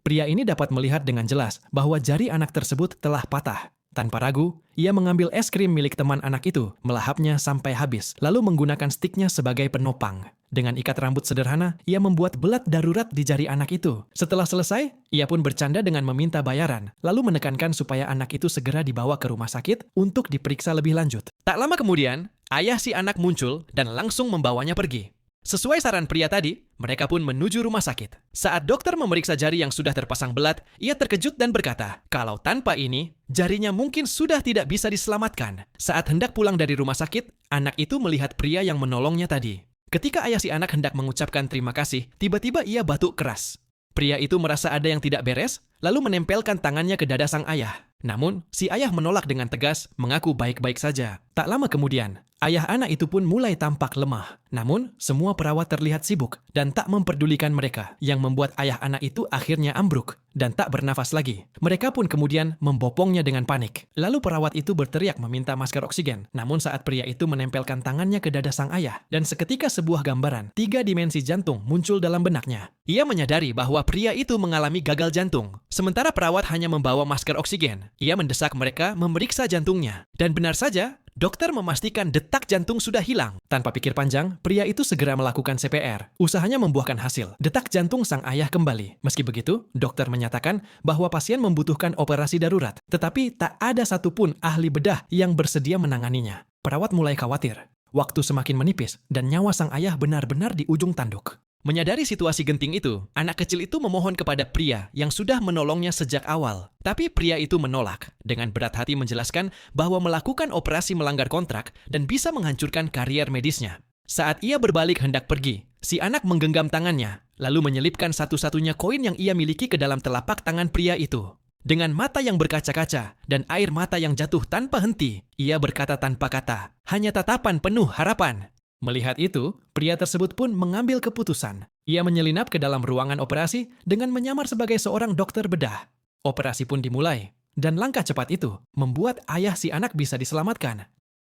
Pria ini dapat melihat dengan jelas bahwa jari anak tersebut telah patah. Tanpa ragu, ia mengambil es krim milik teman anak itu, melahapnya sampai habis, lalu menggunakan stiknya sebagai penopang. Dengan ikat rambut sederhana, ia membuat belat darurat di jari anak itu. Setelah selesai, ia pun bercanda dengan meminta bayaran, lalu menekankan supaya anak itu segera dibawa ke rumah sakit untuk diperiksa lebih lanjut. Tak lama kemudian, ayah si anak muncul dan langsung membawanya pergi. Sesuai saran pria tadi, mereka pun menuju rumah sakit. Saat dokter memeriksa jari yang sudah terpasang belat, ia terkejut dan berkata, kalau tanpa ini, jarinya mungkin sudah tidak bisa diselamatkan. Saat hendak pulang dari rumah sakit, anak itu melihat pria yang menolongnya tadi. Ketika ayah si anak hendak mengucapkan terima kasih, tiba-tiba ia batuk keras. Pria itu merasa ada yang tidak beres, lalu menempelkan tangannya ke dada sang ayah. Namun, si ayah menolak dengan tegas, mengaku baik-baik saja. Tak lama kemudian, ayah anak itu pun mulai tampak lemah. Namun, semua perawat terlihat sibuk dan tak memperdulikan mereka, yang membuat ayah anak itu akhirnya ambruk dan tak bernafas lagi. Mereka pun kemudian membopongnya dengan panik. Lalu perawat itu berteriak meminta masker oksigen. Namun saat pria itu menempelkan tangannya ke dada sang ayah, dan seketika sebuah gambaran 3 dimensi jantung muncul dalam benaknya. Ia menyadari bahwa pria itu mengalami gagal jantung. Sementara perawat hanya membawa masker oksigen. Ia mendesak mereka memeriksa jantungnya. Dan benar saja, dokter memastikan detak jantung sudah hilang. Tanpa pikir panjang, pria itu segera melakukan CPR. Usahanya membuahkan hasil. Detak jantung sang ayah kembali. Meski begitu, dokter menyatakan bahwa pasien membutuhkan operasi darurat. Tetapi tak ada satupun ahli bedah yang bersedia menanganinya. Perawat mulai khawatir. Waktu semakin menipis dan nyawa sang ayah benar-benar di ujung tanduk. Menyadari situasi genting itu, anak kecil itu memohon kepada pria yang sudah menolongnya sejak awal. Tapi pria itu menolak, dengan berat hati menjelaskan bahwa melakukan operasi melanggar kontrak dan bisa menghancurkan karier medisnya. Saat ia berbalik hendak pergi, si anak menggenggam tangannya, lalu menyelipkan satu-satunya koin yang ia miliki ke dalam telapak tangan pria itu. Dengan mata yang berkaca-kaca dan air mata yang jatuh tanpa henti, ia berkata tanpa kata, hanya tatapan penuh harapan. Melihat itu, pria tersebut pun mengambil keputusan. Ia menyelinap ke dalam ruangan operasi dengan menyamar sebagai seorang dokter bedah. Operasi pun dimulai, dan langkah cepat itu membuat ayah si anak bisa diselamatkan.